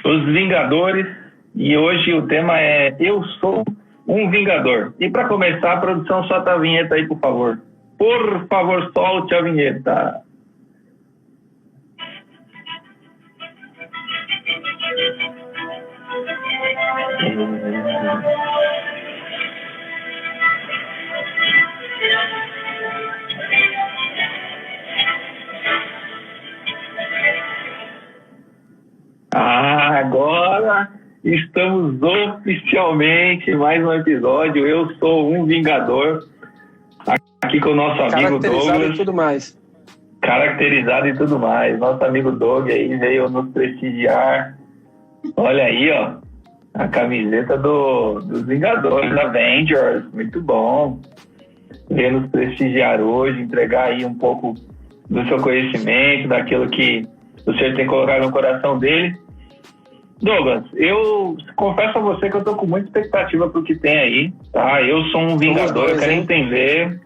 Os Vingadores, e hoje o tema é Eu Sou um Vingador. E para começar, a produção, solta a vinheta aí, por favor. Por favor, solte a vinheta. Agora estamos oficialmente em mais um episódio. Eu sou um Vingador. Aqui com o nosso amigo Douglas. Caracterizado e tudo mais. Caracterizado e tudo mais. Nosso amigo Doug aí veio nos prestigiar. Olha aí, ó. A camiseta dos Vingadores, Avengers. Muito bom. Veio nos prestigiar hoje, entregar aí um pouco do seu conhecimento, daquilo que o senhor tem colocado no coração dele. Douglas, eu confesso a você que eu tô com muita expectativa pro que tem aí, tá? Eu sou um Vingador, eu quero entender.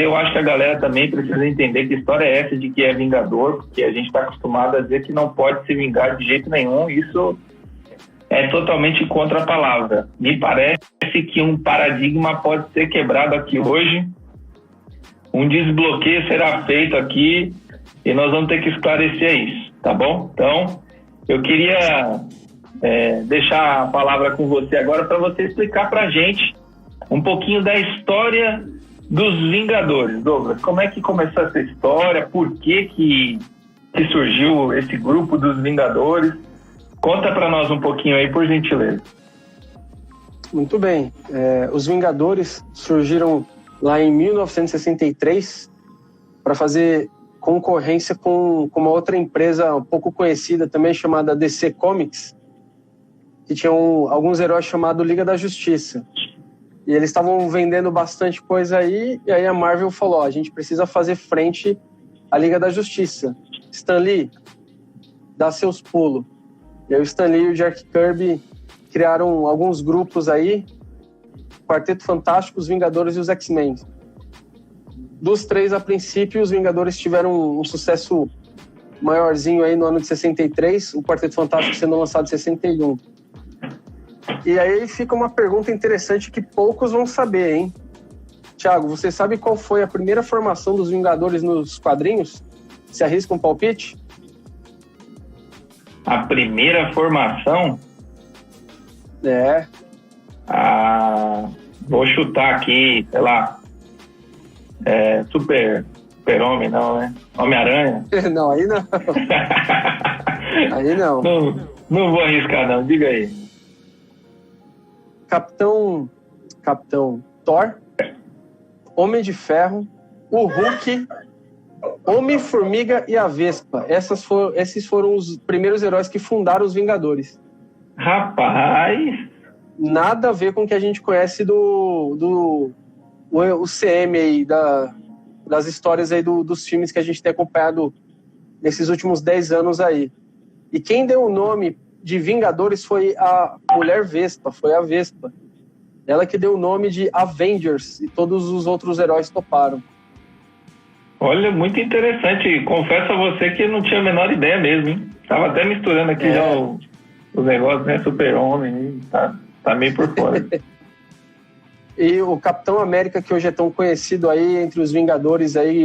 Eu acho que a galera também precisa entender que história é essa de que é Vingador, porque a gente está acostumado a dizer que não pode se vingar de jeito nenhum. Isso é totalmente contra a palavra. Me parece que um paradigma pode ser quebrado aqui hoje, um desbloqueio será feito aqui e nós vamos ter que esclarecer isso, tá bom? Então, eu queria deixar a palavra com você agora para você explicar para a gente um pouquinho da história dos Vingadores. Douglas, como é que começou essa história? Por que surgiu esse grupo dos Vingadores? Conta para nós um pouquinho aí, por gentileza. Muito bem. Os Vingadores surgiram lá em 1963 para fazer concorrência com uma outra empresa um pouco conhecida também, chamada DC Comics, que tinha alguns heróis chamados Liga da Justiça. E eles estavam vendendo bastante coisa aí, e aí a Marvel falou, a gente precisa fazer frente à Liga da Justiça. Stan Lee, dá seus pulos. E aí o Stan Lee e o Jack Kirby criaram alguns grupos aí, Quarteto Fantástico, os Vingadores e os X-Men. Dos três, a princípio, os Vingadores tiveram um sucesso maiorzinho aí no ano de 63, o Quarteto Fantástico sendo lançado em 61. E aí fica uma pergunta interessante que poucos vão saber, hein? Thiago, você sabe qual foi a primeira formação dos Vingadores nos quadrinhos? Se arrisca um palpite? A primeira formação? Vou chutar aqui, sei lá, Super-Homem, não, né? Homem-Aranha? Não, aí não. Aí não. Não vou arriscar, não. Diga aí. Capitão Thor, Homem de Ferro, o Hulk, Homem-Formiga e a Vespa. Esses foram os primeiros heróis que fundaram os Vingadores. Rapaz! Nada a ver com o que a gente conhece do CM aí, das histórias aí dos filmes que a gente tem acompanhado nesses últimos 10 anos aí. E quem deu o nome de Vingadores foi a mulher Vespa, foi a Vespa. Ela que deu o nome de Avengers e todos os outros heróis toparam. Olha, muito interessante. Confesso a você que eu não tinha a menor ideia mesmo, hein? Tava até misturando aqui já os negócios, né? Super-Homem, tá meio por fora. E o Capitão América, que hoje é tão conhecido aí entre os Vingadores, aí,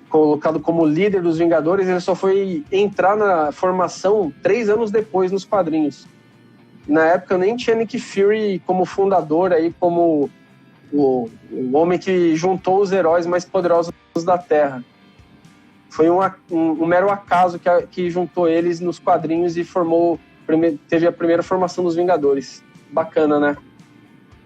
colocado como líder dos Vingadores, ele só foi entrar na formação 3 anos depois nos quadrinhos. Na época nem tinha Nick Fury como fundador, aí, como o homem que juntou os heróis mais poderosos da Terra. Foi um mero acaso que juntou eles nos quadrinhos e teve a primeira formação dos Vingadores. Bacana, né?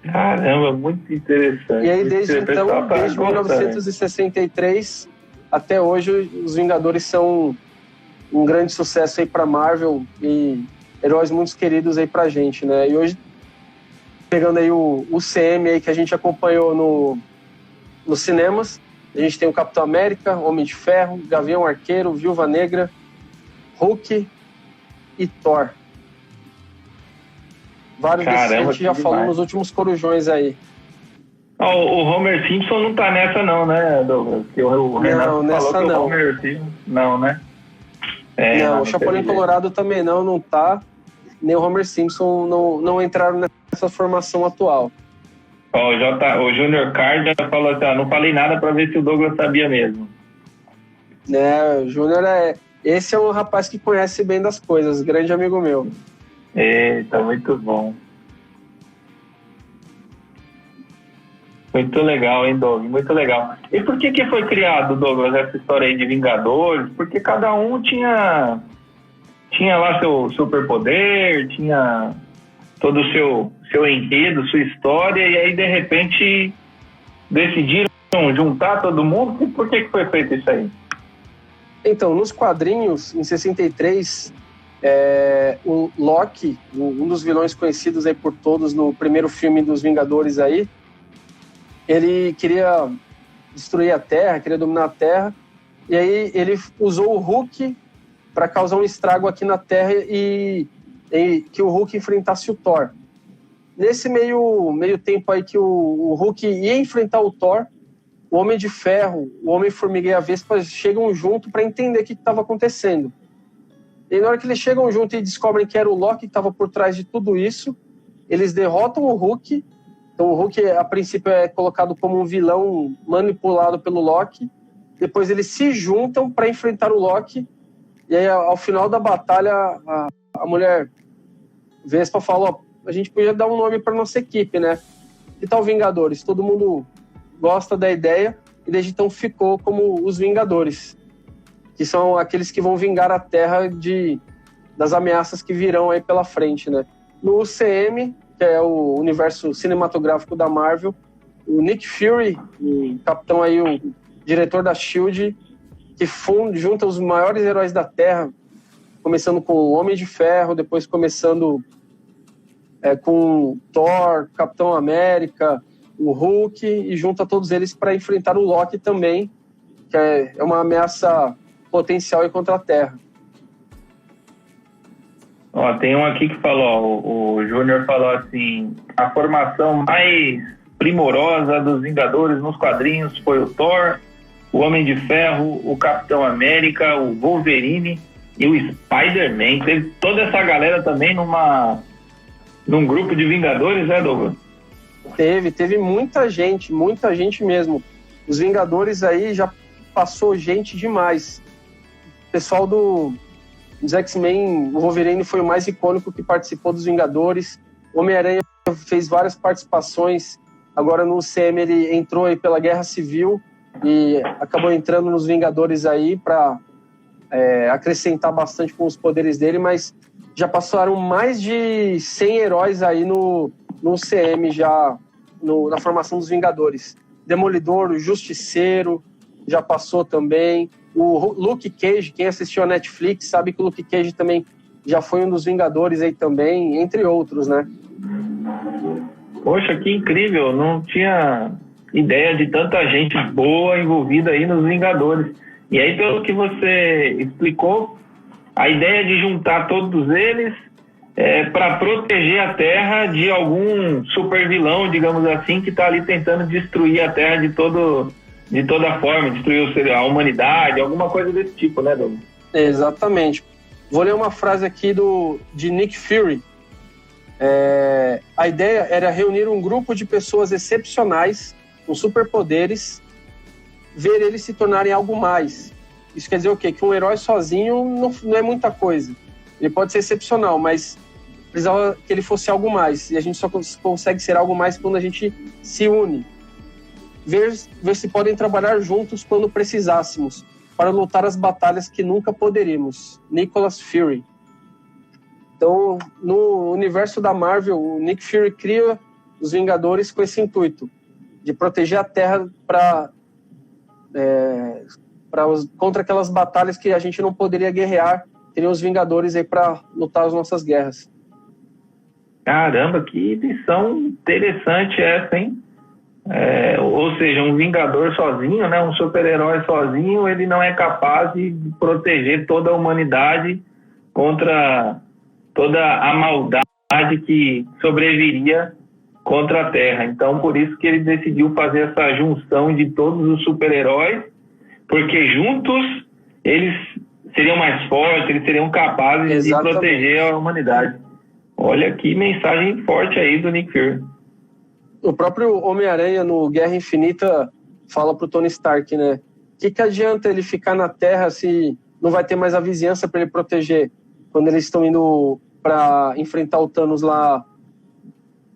Caramba, muito interessante. E aí, desde 1963 até hoje, os Vingadores são um grande sucesso aí para Marvel e heróis muito queridos aí pra gente, né? E hoje, pegando aí o CM aí que a gente acompanhou nos cinemas, a gente tem o Capitão América, Homem de Ferro, Gavião Arqueiro, Viúva Negra, Hulk e Thor. Vários desses que a gente já falou nos últimos corujões aí. O Homer Simpson não tá nessa não, né, Douglas? O Renato falou que o Homer Simpson... Não, né? Não, o Chapolin Colorado também não tá. Nem o Homer Simpson não entraram nessa formação atual. O Junior Card já falou assim, não falei nada para ver se o Douglas sabia mesmo. O Júnior esse é um rapaz que conhece bem das coisas, grande amigo meu. Eita, muito bom. Muito legal, hein, Douglas? Muito legal. E por que foi criado, Douglas, essa história aí de Vingadores? Porque cada um tinha lá seu superpoder, tinha todo o seu enredo, sua história, e aí, de repente, decidiram juntar todo mundo. E por que foi feito isso aí? Então, nos quadrinhos, em 63, o Loki, um dos vilões conhecidos aí por todos no primeiro filme dos Vingadores aí, ele queria destruir a Terra, queria dominar a Terra, e aí ele usou o Hulk para causar um estrago aqui na Terra e que o Hulk enfrentasse o Thor. Nesse meio tempo aí que o Hulk ia enfrentar o Thor, o Homem de Ferro, o Homem-Formiga e a Vespa chegam junto para entender o que estava acontecendo. E na hora que eles chegam junto e descobrem que era o Loki que estava por trás de tudo isso, eles derrotam o Hulk. Então o Hulk, a princípio, é colocado como um vilão manipulado pelo Loki. Depois eles se juntam para enfrentar o Loki. E aí, ao final da batalha, a mulher Vespa fala, a gente podia dar um nome para nossa equipe, né? Que tal Vingadores? Todo mundo gosta da ideia e desde então ficou como os Vingadores, que são aqueles que vão vingar a Terra das ameaças que virão aí pela frente, né? No UCM, que é o universo cinematográfico da Marvel, o Nick Fury, o capitão aí, o diretor da SHIELD, que junta os maiores heróis da Terra, começando com o Homem de Ferro, depois começando com Thor, Capitão América, o Hulk, e junta todos eles para enfrentar o Loki também, que é uma ameaça potencial aí contra a Terra. Tem um aqui que falou, o Júnior falou assim, a formação mais primorosa dos Vingadores nos quadrinhos foi o Thor, o Homem de Ferro, o Capitão América, o Wolverine e o Spider-Man. Teve toda essa galera também num grupo de Vingadores, né, Douglas? Teve muita gente mesmo. Os Vingadores aí já passou gente demais. O pessoal dos X-Men, o Wolverine foi o mais icônico que participou dos Vingadores. O Homem-Aranha fez várias participações. Agora no UCM ele entrou aí pela Guerra Civil e acabou entrando nos Vingadores aí para acrescentar bastante com os poderes dele, mas já passaram mais de 100 heróis aí no UCM já na formação dos Vingadores. Demolidor, o Justiceiro já passou também. O Luke Cage, quem assistiu a Netflix sabe que o Luke Cage também já foi um dos Vingadores aí também, entre outros, né? Poxa, que incrível! Não tinha ideia de tanta gente boa envolvida aí nos Vingadores. E aí, pelo que você explicou, a ideia de juntar todos eles para proteger a Terra de algum super vilão, digamos assim, que está ali tentando destruir a Terra de toda forma, destruir a humanidade, alguma coisa desse tipo, né, Douglas? Exatamente. Vou ler uma frase aqui de Nick Fury. A ideia era reunir um grupo de pessoas excepcionais, com superpoderes, ver eles se tornarem algo mais. Isso quer dizer o quê? Que um herói sozinho não é muita coisa. Ele pode ser excepcional, mas precisava que ele fosse algo mais. E a gente só consegue ser algo mais quando a gente se une. Ver se podem trabalhar juntos quando precisássemos, para lutar as batalhas que nunca poderíamos. Nicholas Fury. Então, no universo da Marvel, o Nick Fury cria os Vingadores com esse intuito, de proteger a Terra contra aquelas batalhas que a gente não poderia guerrear. Teriam os Vingadores aí para lutar as nossas guerras. Caramba, que edição interessante essa, hein? Ou seja, um Vingador sozinho, né, um super-herói sozinho, ele não é capaz de proteger toda a humanidade contra toda a maldade que sobreviria contra a Terra. Então, por isso que ele decidiu fazer essa junção de todos os super-heróis, porque juntos eles seriam mais fortes, eles seriam capazes Exatamente. de proteger a humanidade. Olha que mensagem forte aí do Nick Fury. O próprio Homem-Aranha no Guerra Infinita fala pro Tony Stark, né? O que adianta ele ficar na Terra se não vai ter mais a vizinhança para ele proteger? Quando eles estão indo para enfrentar o Thanos lá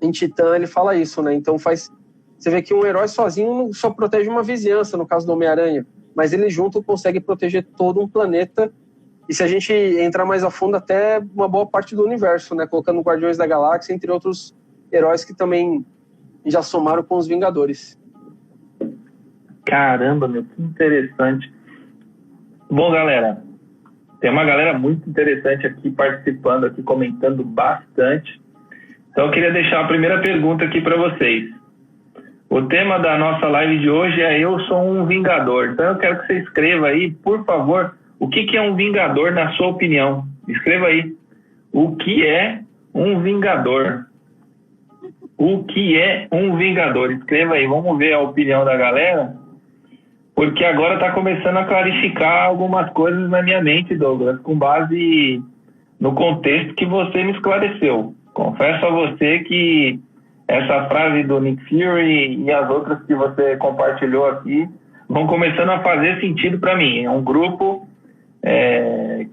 em Titã, ele fala isso, né? Então você vê que um herói sozinho só protege uma vizinhança, no caso do Homem-Aranha, mas ele junto consegue proteger todo um planeta. E se a gente entrar mais a fundo, até uma boa parte do universo, né? Colocando Guardiões da Galáxia, entre outros heróis que também já somaram com os Vingadores. Caramba, meu, que interessante. Bom, galera, tem uma galera muito interessante aqui participando, aqui comentando bastante. Então eu queria deixar a primeira pergunta aqui para vocês. O tema da nossa live de hoje é Eu Sou um Vingador. Então eu quero que você escreva aí, por favor, o que é um Vingador na sua opinião? Escreva aí. O que é um Vingador? O que é um Vingador? Escreva aí, vamos ver a opinião da galera. Porque agora está começando a clarificar algumas coisas na minha mente, Douglas, com base no contexto que você me esclareceu. Confesso a você que essa frase do Nick Fury e as outras que você compartilhou aqui vão começando a fazer sentido para mim. É um grupo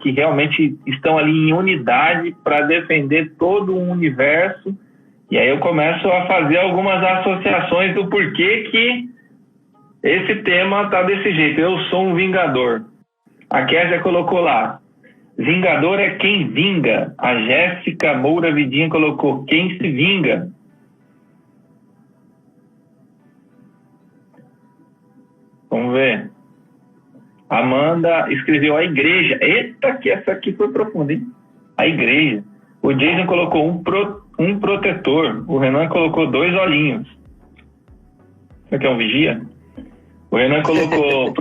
que realmente estão ali em unidade para defender todo o universo. E aí eu começo a fazer algumas associações do porquê que esse tema está desse jeito. Eu sou um Vingador. A Kézia colocou lá. Vingador é quem vinga. A Jéssica Moura Vidinha colocou quem se vinga. Vamos ver. Amanda escreveu a igreja. Eita, que essa aqui foi profunda, hein? A igreja. O Jason colocou um protetor. O Renan colocou 2 olhinhos. Isso aqui é um vigia? O Renan colocou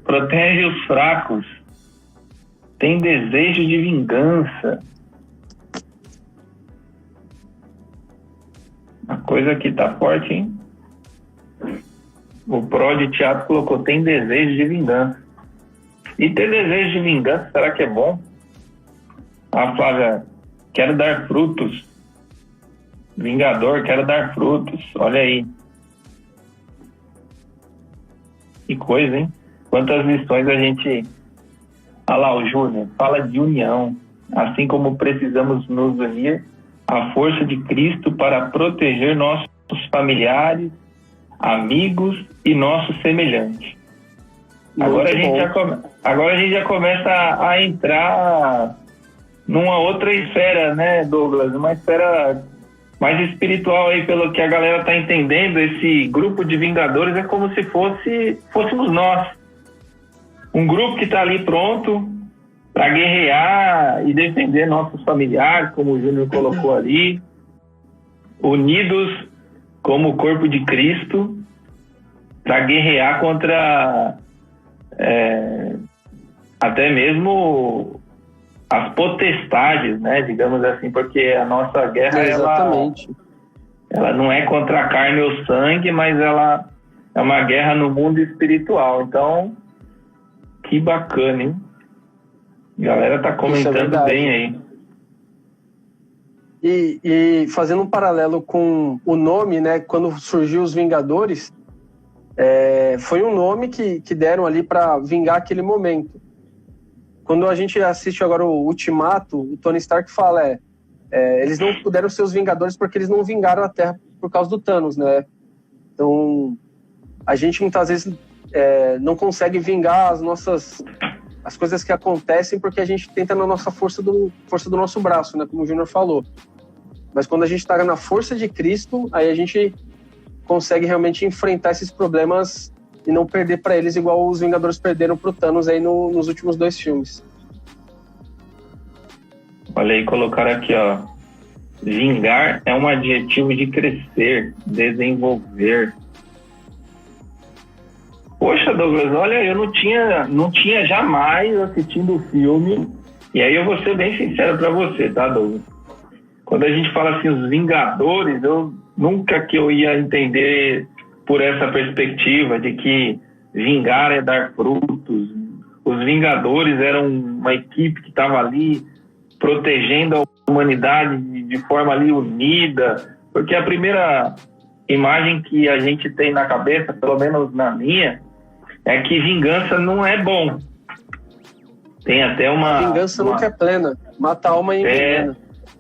protege os fracos. Tem desejo de vingança. A coisa aqui tá forte, hein? O Pro de teatro colocou tem desejo de vingança. E ter desejo de vingança, será que é bom? A Flávia, quero dar frutos. Vingador, quero dar frutos. Olha aí. Que coisa, hein? Quantas lições a gente... Olha lá, o Júnior. Fala de união. Assim como precisamos nos unir à força de Cristo para proteger nossos familiares, amigos e nossos semelhantes. Agora a gente já começa a entrar numa outra esfera, né, Douglas? Uma esfera mais espiritual aí, pelo que a galera tá entendendo. Esse grupo de Vingadores é como se fôssemos nós. Um grupo que está ali pronto para guerrear e defender nossos familiares, como o Júnior colocou ali, unidos como o corpo de Cristo, para guerrear contra até mesmo as potestades, né, digamos assim, porque a nossa guerra ela não é contra a carne ou sangue, mas ela é uma guerra no mundo espiritual. Então, que bacana, hein? A galera tá comentando bem aí. E fazendo um paralelo com o nome, né? Quando surgiu os Vingadores, foi um nome que deram ali para vingar aquele momento. Quando a gente assiste agora o Ultimato, o Tony Stark fala, eles não puderam ser os Vingadores porque eles não vingaram a Terra por causa do Thanos, né? Então, a gente muitas vezes não consegue vingar as coisas que acontecem porque a gente tenta na nossa força do nosso braço, né? Como o Júnior falou. Mas quando a gente está na força de Cristo, aí a gente consegue realmente enfrentar esses problemas e não perder para eles igual os Vingadores perderam pro Thanos aí nos últimos 2 filmes. Olha aí, colocaram aqui, ó. Vingar é um adjetivo de crescer, desenvolver. Poxa, Douglas, olha, eu não tinha jamais assistindo o filme, e aí eu vou ser bem sincero para você, tá, Douglas? Quando a gente fala assim, os Vingadores, eu nunca que eu ia entender por essa perspectiva de que vingar é dar frutos. Os os Vingadores eram uma equipe que estava ali protegendo a humanidade de forma ali unida, porque a primeira imagem que a gente tem na cabeça, pelo menos na minha, é que vingança não é bom. Tem até uma... A vingança nunca é plena, mata a alma e envenena.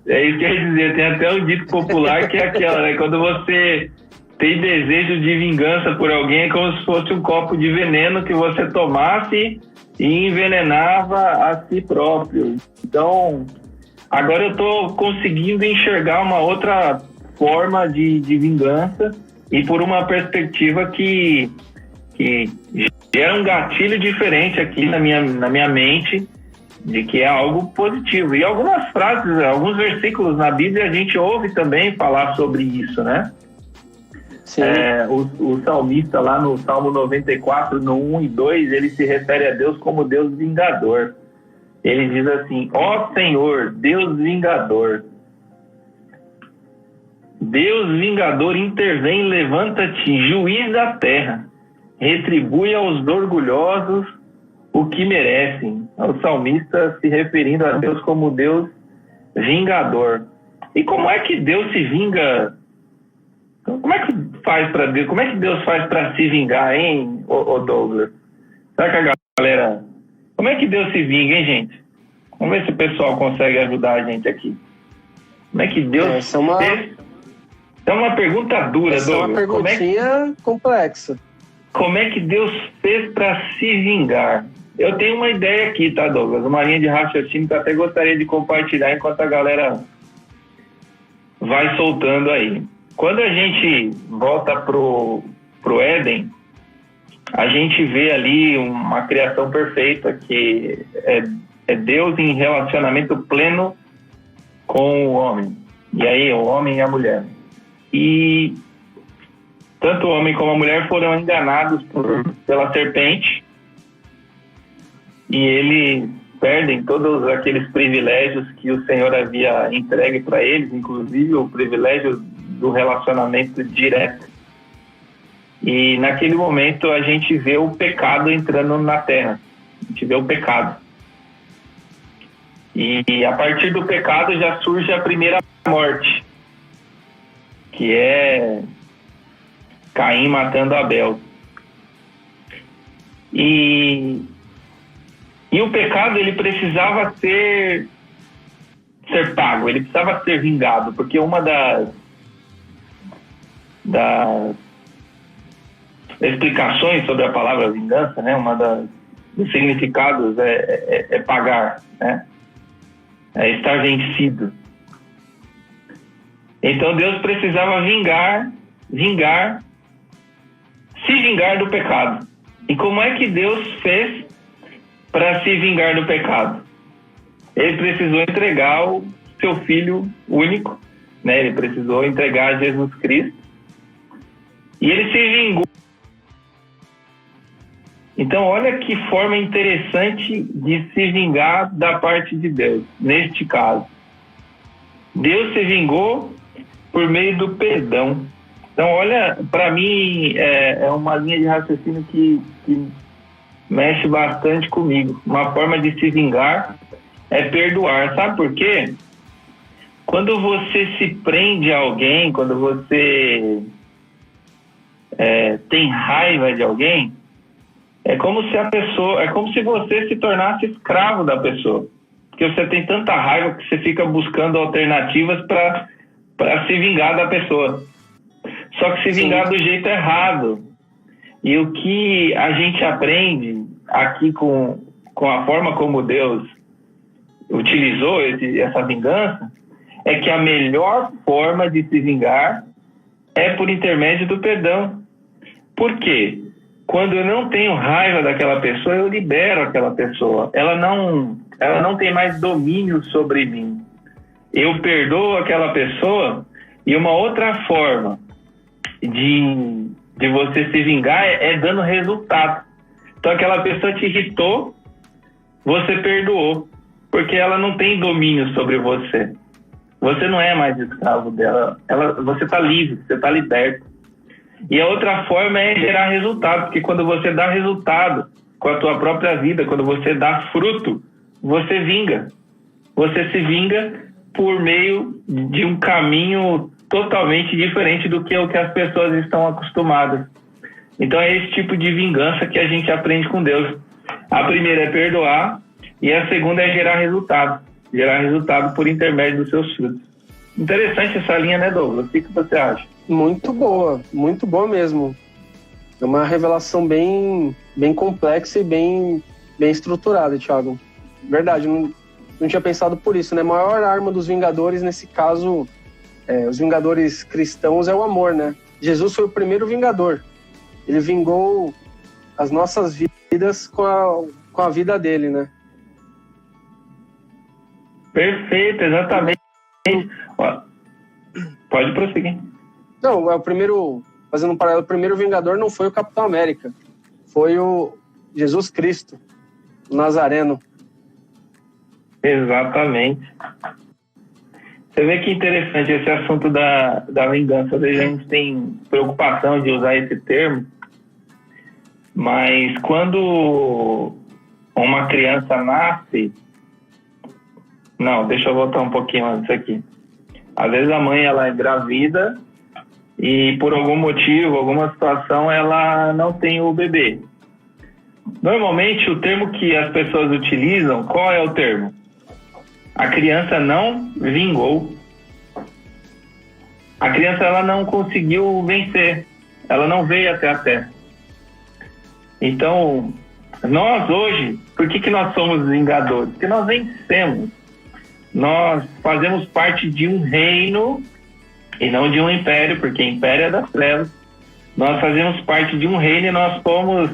É isso que eu ia dizer, tem até um dito popular que é aquela, né? Quando você tem desejo de vingança por alguém, é como se fosse um copo de veneno que você tomasse e envenenava a si próprio. Então, agora eu estou conseguindo enxergar uma outra forma de vingança e por uma perspectiva que gera um gatilho diferente aqui na minha mente, de que é algo positivo. E algumas frases, alguns versículos na Bíblia a gente ouve também falar sobre isso, né? Sim. O salmista lá no Salmo 94, no 1 e 2, ele se refere a Deus como Deus vingador. Ele diz assim: ó Senhor, Deus vingador. Deus vingador, intervém, levanta-te, juiz da terra. Retribui aos orgulhosos o que merecem. O salmista se referindo a Deus como Deus vingador. E como é que Deus se vinga? Como é que faz para Deus? Como é que Deus faz para se vingar, hein, ô Douglas? Será que a galera... Como é que Deus se vinga, hein, gente? Vamos ver se o pessoal consegue ajudar a gente aqui. Como é que Deus... Essa é uma pergunta dura, Douglas. É uma perguntinha complexa. Como é que Deus fez para se vingar? Eu tenho uma ideia aqui, tá, Douglas? Uma linha de raciocínio que eu até gostaria de compartilhar enquanto a galera vai soltando aí. Quando a gente volta pro Éden, a gente vê ali uma criação perfeita, que é Deus em relacionamento pleno com o homem. E aí, o homem e a mulher. E tanto o homem como a mulher foram enganados pela serpente, e eles perdem todos aqueles privilégios que o Senhor havia entregue para eles, inclusive o privilégio do relacionamento direto. E naquele momento a gente vê o pecado entrando na terra. A gente vê o pecado. E a partir do pecado já surge a primeira morte, que é Caim matando Abel. E o pecado, ele precisava ser pago, ele precisava ser vingado, porque uma das explicações sobre a palavra vingança, né, dos significados é pagar, né, é estar vencido. Então Deus precisava se vingar do pecado. E como é que Deus fez para se vingar do pecado? Ele precisou entregar o seu Filho único, né? Ele precisou entregar Jesus Cristo. E ele se vingou. Então, olha que forma interessante de se vingar da parte de Deus, neste caso. Deus se vingou por meio do perdão. Então, olha, para mim, é uma linha de raciocínio que mexe bastante comigo. Uma forma de se vingar é perdoar. Sabe por quê? Quando você se prende a alguém, quando você tem raiva de alguém, é como se você se tornasse escravo da pessoa. Porque você tem tanta raiva que você fica buscando alternativas para se vingar da pessoa. Só que se vingar do jeito errado. E o que a gente aprende aqui com a forma como Deus utilizou essa vingança, é que a melhor forma de se vingar é por intermédio do perdão. Por quê? Quando eu não tenho raiva daquela pessoa, eu libero aquela pessoa. Ela não tem mais domínio sobre mim. Eu perdoo aquela pessoa, e uma outra forma de você se vingar é dando resultado. Então aquela pessoa te irritou, você perdoou, porque ela não tem domínio sobre você. Você não é mais escravo dela. Você está livre, você está liberto. E a outra forma é gerar resultado, porque quando você dá resultado, com a tua própria vida, quando você dá fruto, você vinga. Você se vinga por meio de um caminho totalmente diferente do que o que as pessoas estão acostumadas. Então é esse tipo de vingança que a gente aprende com Deus. A primeira é perdoar e a segunda é gerar resultado. Gerar resultado por intermédio dos seus frutos. Interessante essa linha, né, Douglas? O que você acha? Muito boa mesmo. É uma revelação bem complexa e bem estruturada, Thiago. Verdade, não tinha pensado por isso, né? A maior arma dos Vingadores, nesse caso, os Vingadores cristãos, é o amor, né? Jesus foi o primeiro Vingador. Ele vingou as nossas vidas com a vida dele, né? Perfeito, exatamente. Ó, pode prosseguir. Não, fazendo um paralelo, o primeiro Vingador não foi o Capitão América, foi o Jesus Cristo, o Nazareno. Exatamente. Você vê que interessante esse assunto da vingança. Às vezes a gente tem preocupação de usar esse termo, mas quando uma criança nasce... Não, deixa eu voltar um pouquinho antes aqui. Às vezes a mãe ela é engravida e por algum motivo, alguma situação, ela não tem o bebê. Normalmente o termo que as pessoas utilizam, qual é o termo? A criança não vingou. A criança ela não conseguiu vencer. Ela não veio até a Terra. Então, nós hoje, por que nós somos vingadores? Porque nós vencemos. Nós fazemos parte de um reino e não de um império, porque império é das trevas. Nós fazemos parte de um reino e nós fomos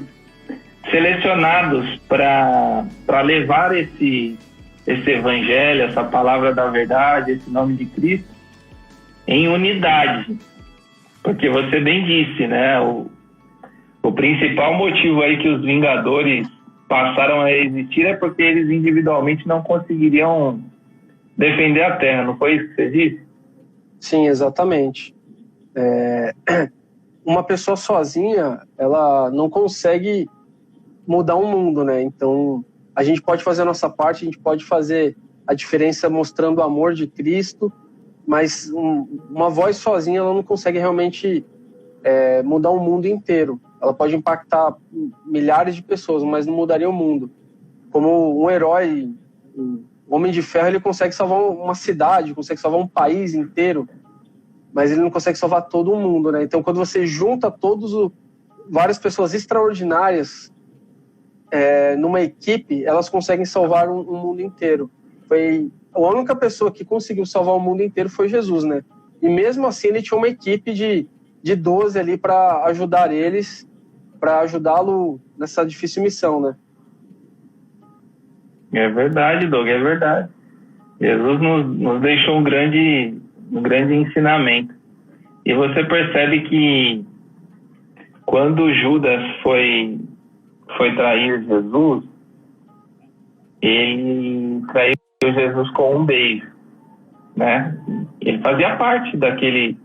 selecionados para levar esse evangelho, essa palavra da verdade, esse nome de Cristo, em unidade. Porque você bem disse, né? O principal motivo aí que os Vingadores passaram a existir é porque eles individualmente não conseguiriam defender a Terra, não foi isso que você disse? Sim, exatamente. Uma pessoa sozinha, ela não consegue mudar o mundo, né? Então, a gente pode fazer a nossa parte, a gente pode fazer a diferença mostrando o amor de Cristo, mas uma voz sozinha, ela não consegue realmente mudar o mundo inteiro. Ela pode impactar milhares de pessoas, mas não mudaria o mundo. Como um herói, um Homem de Ferro, ele consegue salvar uma cidade, consegue salvar um país inteiro, mas ele não consegue salvar todo o mundo, né? Então, quando você junta várias pessoas extraordinárias numa equipe, elas conseguem salvar um mundo inteiro. A única pessoa que conseguiu salvar o mundo inteiro foi Jesus, né? E mesmo assim, ele tinha uma equipe de 12 ali para ajudar eles, para ajudá-lo nessa difícil missão, né? É verdade, Doug, é verdade. Jesus nos deixou um grande ensinamento. E você percebe que quando Judas foi trair Jesus, ele traiu Jesus com um beijo, né? Ele fazia parte daquele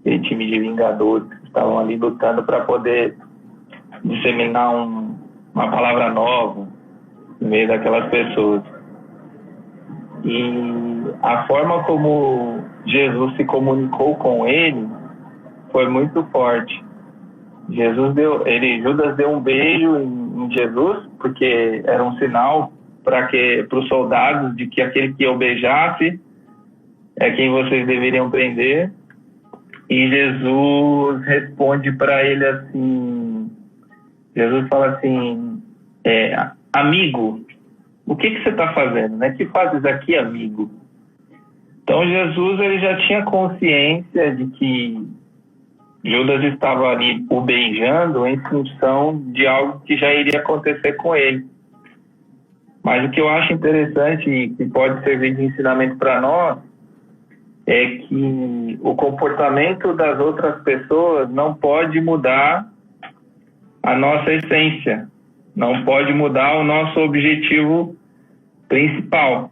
time de vingadores que estavam ali lutando para poder disseminar uma palavra nova no meio daquelas pessoas. E a forma como Jesus se comunicou com ele foi muito forte. Judas deu um beijo em Jesus, porque era um sinal para os soldados de que aquele que eu beijasse é quem vocês deveriam prender. E Jesus responde para ele assim, Jesus fala assim, amigo, o que você está fazendo, né? Que fazes aqui, amigo? Então Jesus ele já tinha consciência de que Judas estava ali o beijando em função de algo que já iria acontecer com ele. Mas o que eu acho interessante e que pode servir de ensinamento para nós é que o comportamento das outras pessoas não pode mudar a nossa essência, não pode mudar o nosso objetivo principal,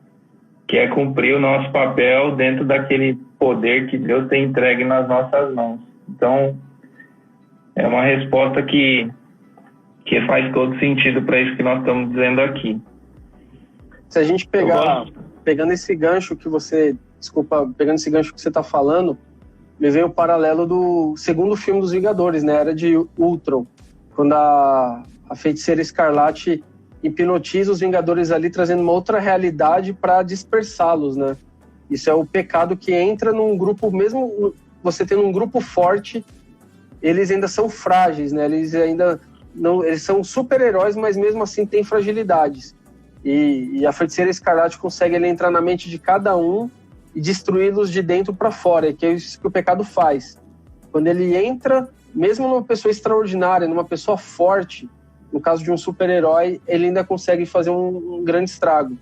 que é cumprir o nosso papel dentro daquele poder que Deus tem entregue nas nossas mãos. Então, é uma resposta que que faz todo sentido para isso que nós estamos dizendo aqui. Se a gente pegando esse gancho que você está falando, me veio o paralelo do segundo filme dos Vingadores, né? Era de Ultron, quando a Feiticeira Escarlate hipnotiza os Vingadores ali, trazendo uma outra realidade para dispersá-los, né? Isso é o pecado que entra num grupo, mesmo você tendo um grupo forte, eles ainda são frágeis, né? Eles são super-heróis, mas mesmo assim têm fragilidades. E a Feiticeira Escarlate consegue entrar na mente de cada um e destruí-los de dentro para fora, que é isso que o pecado faz. Quando ele entra, mesmo numa pessoa extraordinária, numa pessoa forte, no caso de um super-herói, ele ainda consegue fazer um grande estrago.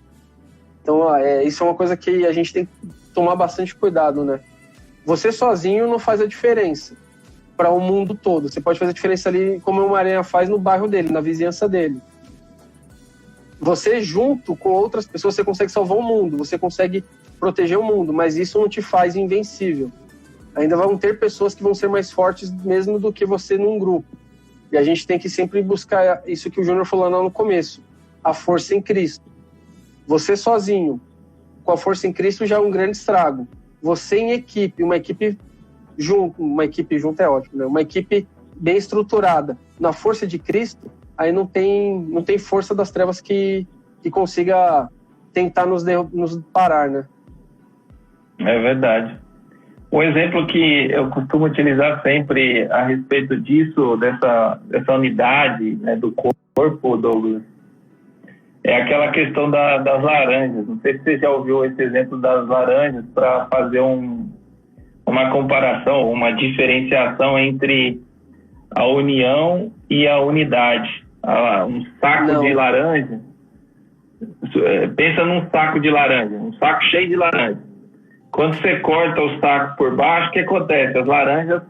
Então, isso é uma coisa que a gente tem que tomar bastante cuidado, né? Você sozinho não faz a diferença para o mundo todo. Você pode fazer a diferença ali, como o Maranhão faz no bairro dele, na vizinhança dele. Você, junto com outras pessoas, você consegue salvar o mundo, você consegue proteger o mundo, mas isso não te faz invencível. Ainda vão ter pessoas que vão ser mais fortes mesmo do que você num grupo. E a gente tem que sempre buscar isso que o Júnior falou lá no começo, a força em Cristo. Você sozinho, com a força em Cristo, já é um grande estrago. Você em equipe, uma equipe junto é ótimo, né? Uma equipe bem estruturada, na força de Cristo, aí não tem força das trevas que consiga tentar nos parar, né? É verdade. Um exemplo que eu costumo utilizar sempre a respeito disso, dessa unidade, né, do corpo, Douglas, é aquela questão das laranjas. Não sei se você já ouviu esse exemplo das laranjas para fazer uma comparação, uma diferenciação entre a união e a unidade. Um saco de laranja, pensa num saco de laranja, um saco cheio de laranja. Quando você corta o saco por baixo, o que acontece? As laranjas,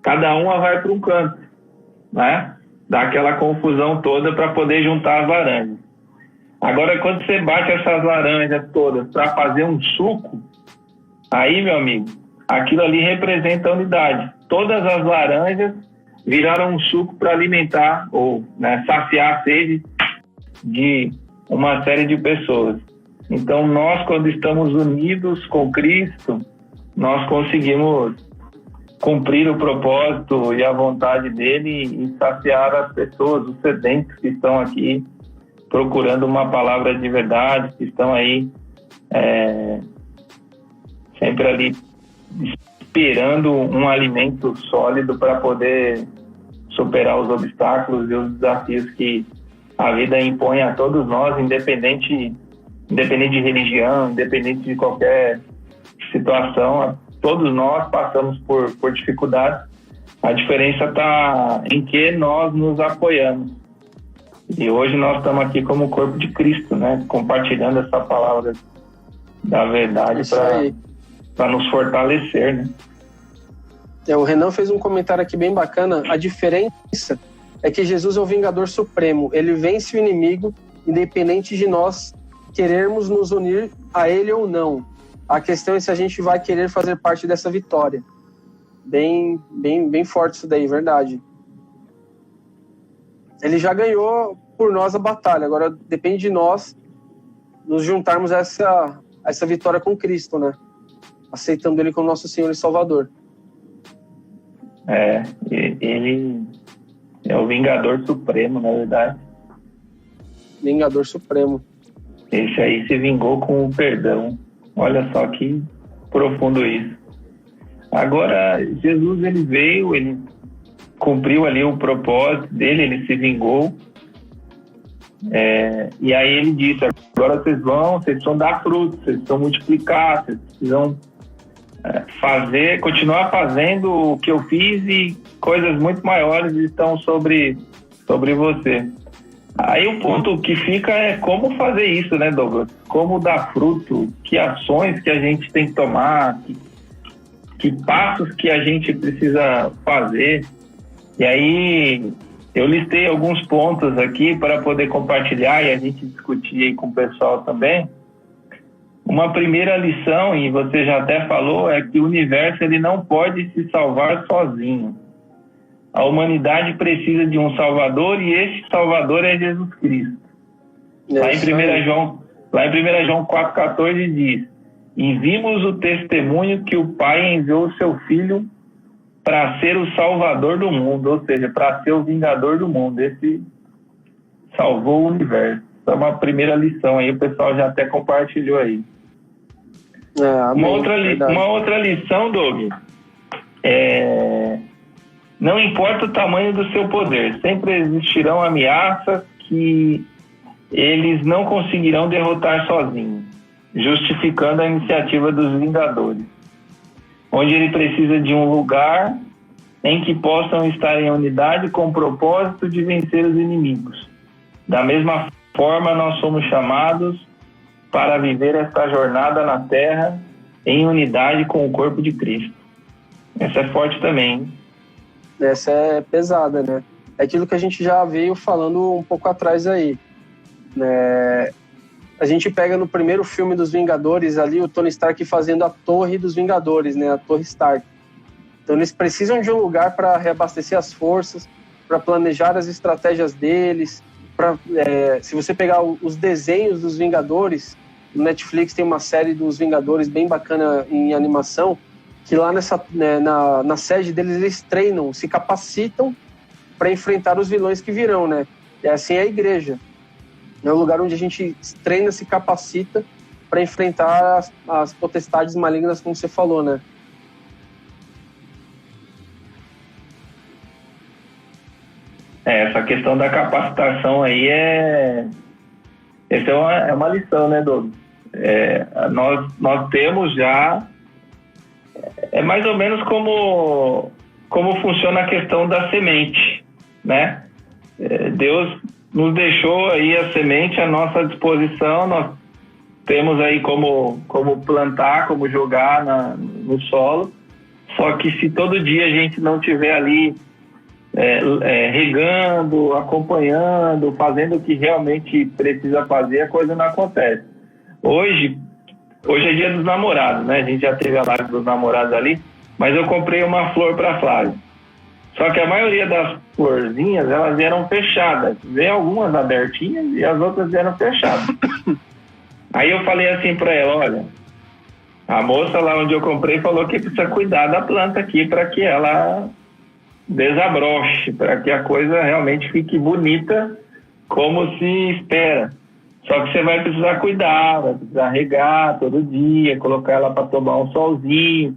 cada uma vai para um canto, né? Dá aquela confusão toda para poder juntar as laranjas. Agora, quando você bate essas laranjas todas para fazer um suco, aí, meu amigo, aquilo ali representa a unidade. Todas as laranjas viraram um suco para alimentar ou, né, saciar a sede de uma série de pessoas. Então, nós, quando estamos unidos com Cristo, nós conseguimos cumprir o propósito e a vontade dele e saciar as pessoas, os sedentos que estão aqui procurando uma palavra de verdade, que estão aí sempre ali esperando um alimento sólido para poder superar os obstáculos e os desafios que a vida impõe a todos nós, independente de religião, independente de qualquer situação. Todos nós passamos por dificuldades. A diferença está em que nós nos apoiamos. E hoje nós estamos aqui como corpo de Cristo, né? Compartilhando essa palavra da verdade para nos fortalecer, né? O Renan fez um comentário aqui bem bacana. A diferença é que Jesus é o Vingador Supremo. Ele vence o inimigo, independente de nós querermos nos unir a ele ou não. A questão é se a gente vai querer fazer parte dessa vitória. Bem forte isso daí, verdade. Ele já ganhou por nós a batalha. Agora depende de nós nos juntarmos a essa vitória com Cristo, né? Aceitando ele como nosso Senhor e Salvador. Ele é o Vingador Supremo, na verdade. Vingador Supremo. Esse aí se vingou com o perdão. Olha só que profundo isso. Agora, Jesus, ele veio, ele cumpriu ali o propósito dele, ele se vingou. E aí ele disse, agora vocês precisam dar frutos, vocês precisam multiplicar, vocês precisam continuar fazendo o que eu fiz e coisas muito maiores estão sobre você. Aí o ponto que fica é como fazer isso, né, Douglas? Como dar fruto, que ações que a gente tem que tomar, que passos que a gente precisa fazer. E aí eu listei alguns pontos aqui para poder compartilhar e a gente discutir aí com o pessoal também. Uma primeira lição, e você já até falou, é que o universo ele não pode se salvar sozinho. a humanidade precisa de um Salvador e esse Salvador é Jesus Cristo. Lá em 1 João 4,14 diz: e vimos o testemunho que o Pai enviou o seu Filho para ser o Salvador do mundo, ou seja, para ser o Vingador do mundo. Esse salvou o universo. Essa é uma primeira lição aí, o pessoal já até compartilhou aí. Uma outra lição, Doug, não importa o tamanho do seu poder, sempre existirão ameaças que eles não conseguirão derrotar sozinhos, justificando a iniciativa dos Vingadores, onde ele precisa de um lugar em que possam estar em unidade com o propósito de vencer os inimigos. Da mesma forma, nós somos chamados para viver esta jornada na Terra em unidade com o corpo de Cristo. Essa é forte também, hein? Essa é pesada, né? É aquilo que a gente já veio falando um pouco atrás aí, né? A gente pega no primeiro filme dos Vingadores ali o Tony Stark fazendo a torre dos Vingadores, né? A Torre Stark. Então eles precisam de um lugar para reabastecer as forças, para planejar as estratégias deles. Se você pegar os desenhos dos Vingadores, no Netflix tem uma série dos Vingadores bem bacana em animação, que lá na sede deles eles treinam, se capacitam para enfrentar os vilões que virão, né? E assim é a igreja. É um lugar onde a gente treina, se capacita para enfrentar as potestades malignas, como você falou, né? Essa questão da capacitação aí essa é uma lição, né, Douglas? Nós temos já... É mais ou menos como funciona a questão da semente, né? Deus nos deixou aí a semente à nossa disposição, nós temos aí como plantar, como jogar no solo, só que se todo dia a gente não tiver ali regando, acompanhando, fazendo o que realmente precisa fazer, a coisa não acontece. Hoje é dia dos namorados, né? A gente já teve a live dos namorados ali, mas eu comprei uma flor para a Flávia. Só que a maioria das florzinhas, elas vieram fechadas. Veio algumas abertinhas e as outras vieram fechadas. Aí eu falei assim para ela, olha, a moça lá onde eu comprei falou que precisa cuidar da planta aqui para que ela desabroche, para que a coisa realmente fique bonita como se espera. Só que você vai precisar cuidar, vai precisar regar todo dia, colocar ela para tomar um solzinho,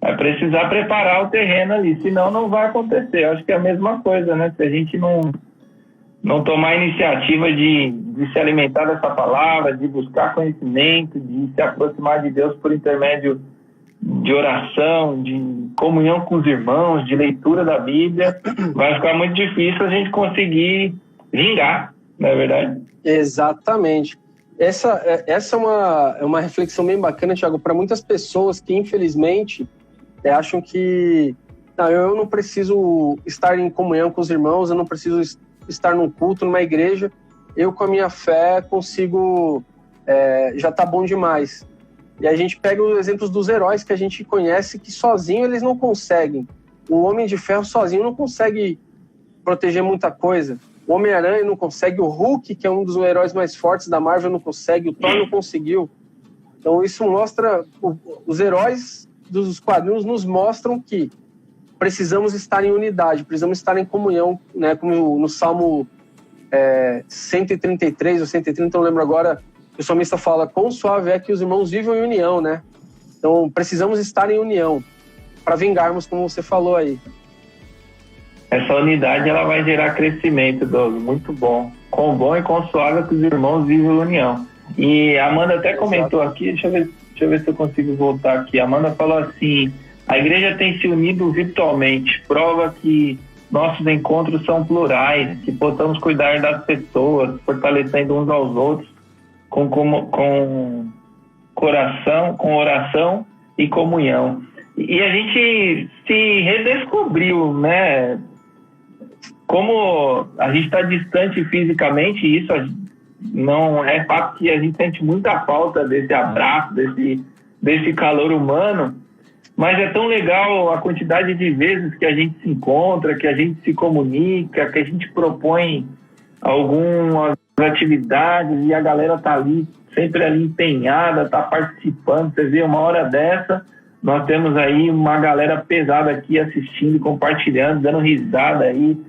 vai precisar preparar o terreno ali, senão não vai acontecer. Eu acho que é a mesma coisa, né? Se a gente não tomar a iniciativa de se alimentar dessa palavra, de buscar conhecimento, de se aproximar de Deus por intermédio de oração, de comunhão com os irmãos, de leitura da Bíblia, vai ficar muito difícil a gente conseguir vingar, não é verdade? Exatamente. Essa é uma reflexão bem bacana, Thiago, para muitas pessoas que, infelizmente, acham que eu não preciso estar em comunhão com os irmãos, eu não preciso estar num culto, numa igreja, eu com a minha fé consigo, já tá bom demais. E a gente pega os exemplos dos heróis que a gente conhece, que sozinho eles não conseguem. O Homem de Ferro sozinho não consegue proteger muita coisa. O Homem-Aranha não consegue, o Hulk, que é um dos heróis mais fortes da Marvel, não consegue, o Thor não conseguiu. Então isso mostra, os heróis dos quadrinhos nos mostram que precisamos estar em unidade, precisamos estar em comunhão, né? Como no Salmo 133 ou 130, não lembro agora, o salmista fala, quão suave é que os irmãos vivam em união, né? Então precisamos estar em união para vingarmos, como você falou aí. Essa unidade ela vai gerar crescimento, Douglas, muito bom. Com bom e com suave que os irmãos vivem em união. E a Amanda até comentou aqui, deixa eu ver se eu consigo voltar aqui. A Amanda falou assim, a igreja tem se unido virtualmente, prova que nossos encontros são plurais, que possamos cuidar das pessoas, fortalecendo uns aos outros, com coração, com oração e comunhão. E a gente se redescobriu, né? Como a gente está distante fisicamente, isso não é fato que a gente sente muita falta desse abraço, desse calor humano, mas é tão legal a quantidade de vezes que a gente se encontra, que a gente se comunica, que a gente propõe algumas atividades e a galera tá ali, sempre ali empenhada, tá participando. Você vê, uma hora dessa, nós temos aí uma galera pesada aqui assistindo, compartilhando, dando risada aí,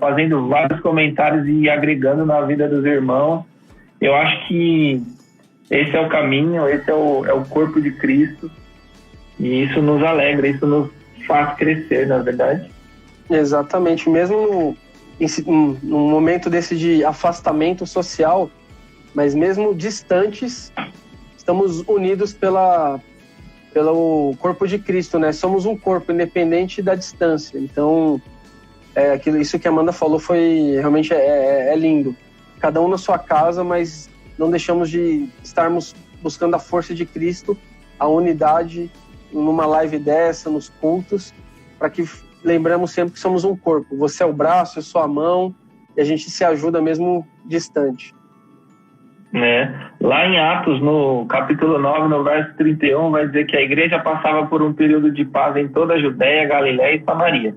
fazendo vários comentários e agregando na vida dos irmãos. Eu acho que esse é o caminho, esse é o corpo de Cristo, e isso nos alegra, isso nos faz crescer, na verdade. Exatamente, mesmo num momento desse de afastamento social, mas mesmo distantes, estamos unidos pelo corpo de Cristo, né? Somos um corpo independente da distância. Então, isso que a Amanda falou foi realmente lindo. Cada um na sua casa, mas não deixamos de estarmos buscando a força de Cristo, a unidade numa live dessa, nos cultos, para que lembramos sempre que somos um corpo. Você é o braço, eu sou a mão, e a gente se ajuda mesmo distante. Lá em Atos, no capítulo 9, no verso 31, vai dizer que a igreja passava por um período de paz em toda a Judéia, Galiléia e Samaria.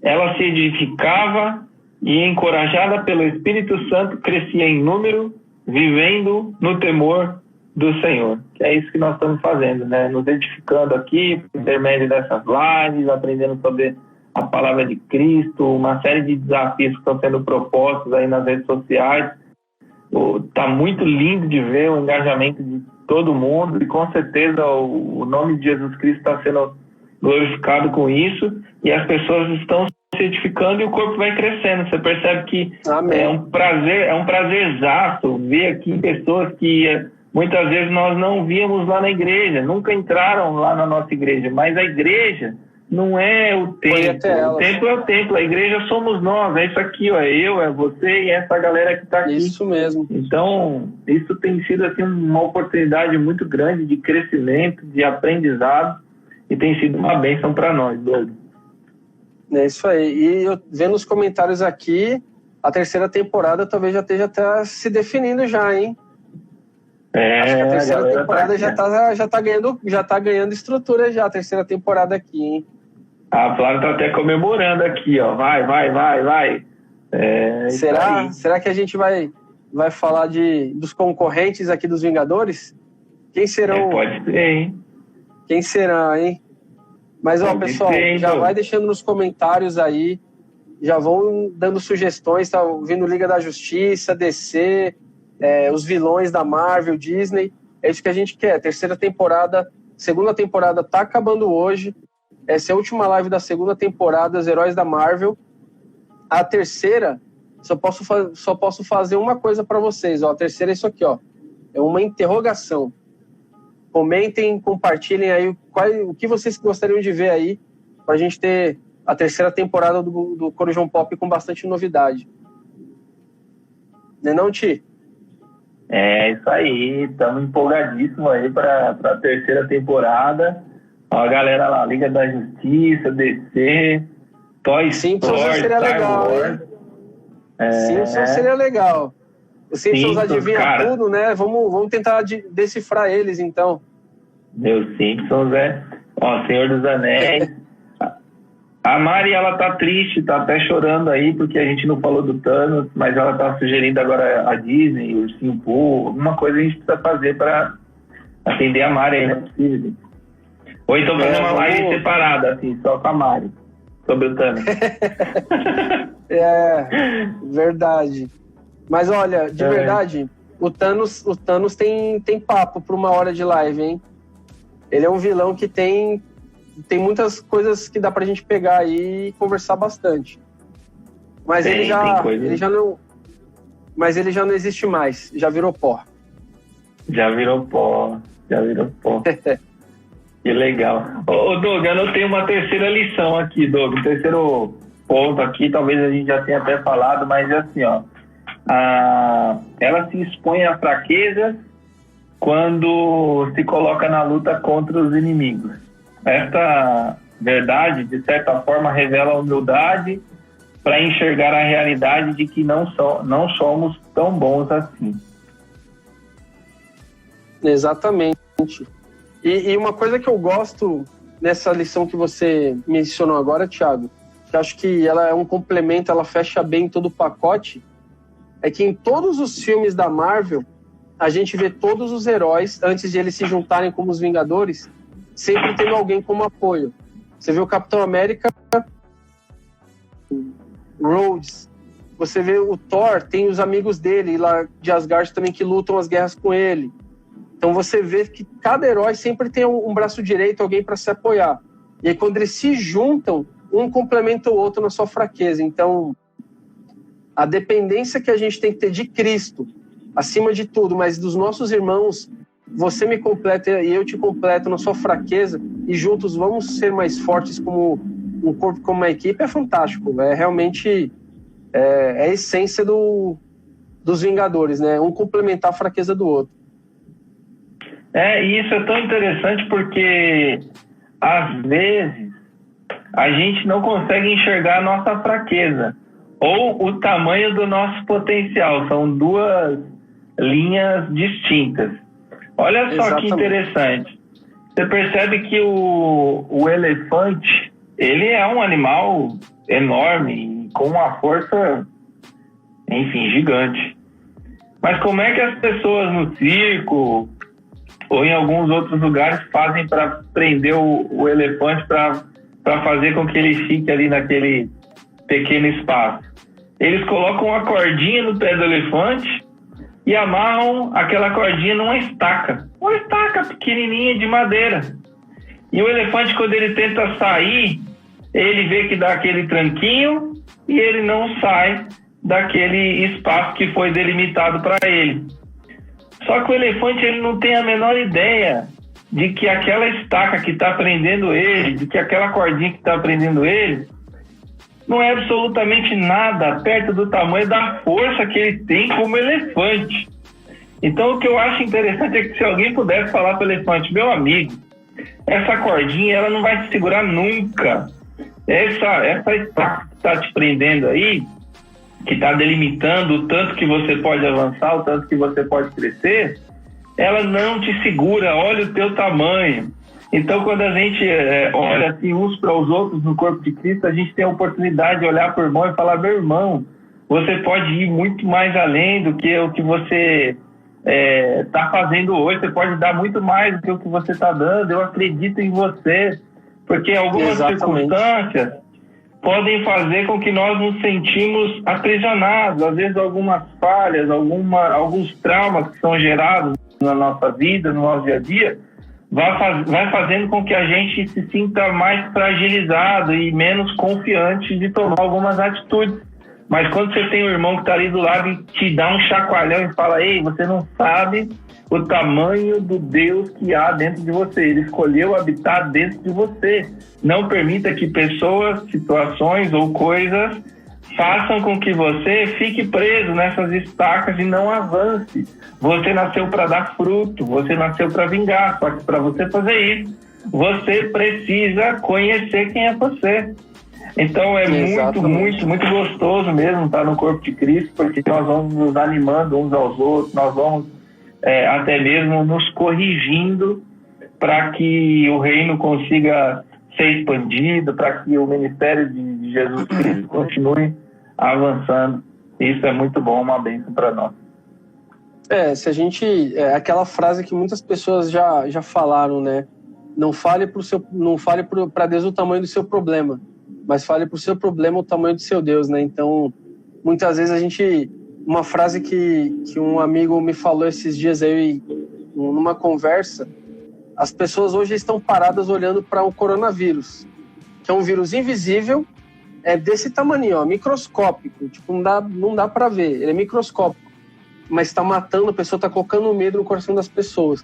Ela se edificava e, encorajada pelo Espírito Santo, crescia em número, vivendo no temor do Senhor. Que é isso que nós estamos fazendo, né? Nos edificando aqui, por intermédio dessas lives, aprendendo sobre a palavra de Cristo, uma série de desafios que estão sendo propostos aí nas redes sociais. Tá muito lindo de ver o engajamento de todo mundo, e com certeza o nome de Jesus Cristo está sendo glorificado com isso, e as pessoas estão se edificando e o corpo vai crescendo. Você percebe que é um prazer exato ver aqui pessoas que muitas vezes nós não víamos lá na igreja, nunca entraram lá na nossa igreja, mas a igreja não é o templo. O templo é o templo, a igreja somos nós, é isso aqui, ó, eu, é você e essa galera que está aqui. Isso mesmo. Então, isso tem sido assim, uma oportunidade muito grande de crescimento, de aprendizado, e tem sido uma bênção para nós, Douglas. É isso aí. E eu vendo os comentários aqui, a terceira temporada talvez já esteja até se definindo já, hein? Acho que a terceira temporada já tá ganhando estrutura já, a terceira temporada aqui, hein? A Flávia tá até comemorando aqui, ó. Vai. Será que a gente vai falar dos concorrentes aqui dos Vingadores? Quem serão? Pode ser, hein? Quem será, hein? Mas, ó, pessoal, já vai deixando nos comentários aí, já vão dando sugestões, tá ouvindo Liga da Justiça, DC, os vilões da Marvel, Disney, é isso que a gente quer. Terceira temporada, segunda temporada tá acabando hoje, essa é a última live da segunda temporada, os heróis da Marvel. A terceira, só posso fazer uma coisa para vocês, ó, a terceira é isso aqui, ó, é uma interrogação. Comentem, compartilhem aí o que vocês gostariam de ver aí, pra gente ter a terceira temporada do Corujão Pop com bastante novidade. Não é não, Ti? É isso aí, estamos empolgadíssimos aí para a terceira temporada. Ó, a galera lá, Liga da Justiça, DC, Toy Simpsons Story, seria legal, hein? Simpsons seria legal. Os Simpsons adivinham tudo, né? Vamos tentar decifrar eles, então. Meus Simpsons Senhor dos Anéis. A Mari, ela tá triste, tá até chorando aí, porque a gente não falou do Thanos, mas ela tá sugerindo agora a Disney, o Ursinho Pooh, alguma coisa a gente precisa fazer para atender a Mari, aí não é possível. Ou então fazer uma live separada, assim, só com a Mari, sobre o Thanos. Verdade. Mas olha, de verdade, o Thanos tem papo para uma hora de live, hein? Ele é um vilão que tem muitas coisas que dá pra gente pegar aí e conversar bastante. Mas ele já não existe mais, já virou pó. Já virou pó. Que legal. Ô Doug, eu anotei uma terceira lição aqui, Doug. O terceiro ponto aqui, talvez a gente já tenha até falado, mas é assim, ó. Ela se expõe à fraqueza quando se coloca na luta contra os inimigos. Esta verdade, de certa forma, revela a humildade para enxergar a realidade de que não somos tão bons assim. Exatamente. E uma coisa que eu gosto nessa lição que você mencionou agora, Thiago, que acho que ela é um complemento, ela fecha bem todo o pacote, é que em todos os filmes da Marvel, a gente vê todos os heróis, antes de eles se juntarem como os Vingadores, sempre tendo alguém como apoio. Você vê o Capitão América, Rhodes, você vê o Thor, tem os amigos dele lá de Asgard também que lutam as guerras com ele. Então você vê que cada herói sempre tem um braço direito, alguém para se apoiar. E aí quando eles se juntam, um complementa o outro na sua fraqueza. Então a dependência que a gente tem que ter de Cristo, acima de tudo, mas dos nossos irmãos, você me completa e eu te completo na sua fraqueza, e juntos vamos ser mais fortes como um corpo, como uma equipe, é fantástico. É realmente a essência dos Vingadores, né? Um complementar a fraqueza do outro. E isso é tão interessante porque, às vezes, a gente não consegue enxergar a nossa fraqueza ou o tamanho do nosso potencial. São duas linhas distintas. Olha só. Exatamente. Que interessante. Você percebe que o elefante, ele é um animal enorme, com uma força, enfim, gigante. Mas como é que as pessoas no circo ou em alguns outros lugares fazem para prender o elefante, para fazer com que ele fique ali naquele pequeno espaço? Eles colocam uma cordinha no pé do elefante e amarram aquela cordinha numa estaca. Uma estaca pequenininha de madeira. E o elefante, quando ele tenta sair, ele vê que dá aquele tranquinho e ele não sai daquele espaço que foi delimitado para ele. Só que o elefante, ele não tem a menor ideia de que aquela estaca que está prendendo ele, de que aquela cordinha que está prendendo ele, não é absolutamente nada perto do tamanho da força que ele tem como elefante. Então, o que eu acho interessante é que se alguém pudesse falar para o elefante: meu amigo, essa cordinha ela não vai te segurar nunca. Essa estaca que está te prendendo aí, que está delimitando o tanto que você pode avançar, o tanto que você pode crescer, ela não te segura, olha o teu tamanho. Então, quando a gente olha assim uns para os outros no corpo de Cristo, a gente tem a oportunidade de olhar para o irmão e falar: meu irmão, você pode ir muito mais além do que o que você está fazendo hoje, você pode dar muito mais do que o que você está dando, eu acredito em você, porque algumas circunstâncias podem fazer com que nós nos sentimos aprisionados, às vezes algumas falhas, alguns traumas que são gerados na nossa vida, no nosso dia a dia, vai fazendo com que a gente se sinta mais fragilizado e menos confiante de tomar algumas atitudes. Mas quando você tem um irmão que está ali do lado e te dá um chacoalhão e fala: ei, você não sabe o tamanho do Deus que há dentro de você. Ele escolheu habitar dentro de você. Não permita que pessoas, situações ou coisas façam com que você fique preso nessas estacas e não avance. Você nasceu para dar fruto, você nasceu para vingar. Só que para você fazer isso, você precisa conhecer quem é você. Então é muito gostoso mesmo estar no corpo de Cristo, porque nós vamos nos animando uns aos outros, nós vamos até mesmo nos corrigindo para que o reino consiga ser expandido, para que o ministério de Jesus Cristo continue avançando. Isso é muito bom, uma bênção para nós. Se a gente... aquela frase que muitas pessoas já falaram, né? Não fale para Deus o tamanho do seu problema, mas fale para o seu problema o tamanho do seu Deus, né? Então, muitas vezes uma frase que um amigo me falou esses dias aí, numa conversa: as pessoas hoje estão paradas olhando para o coronavírus, que é um vírus invisível, desse tamanho, ó, microscópico, tipo, não dá para ver, ele é microscópico, mas está matando a pessoa, está colocando medo no coração das pessoas.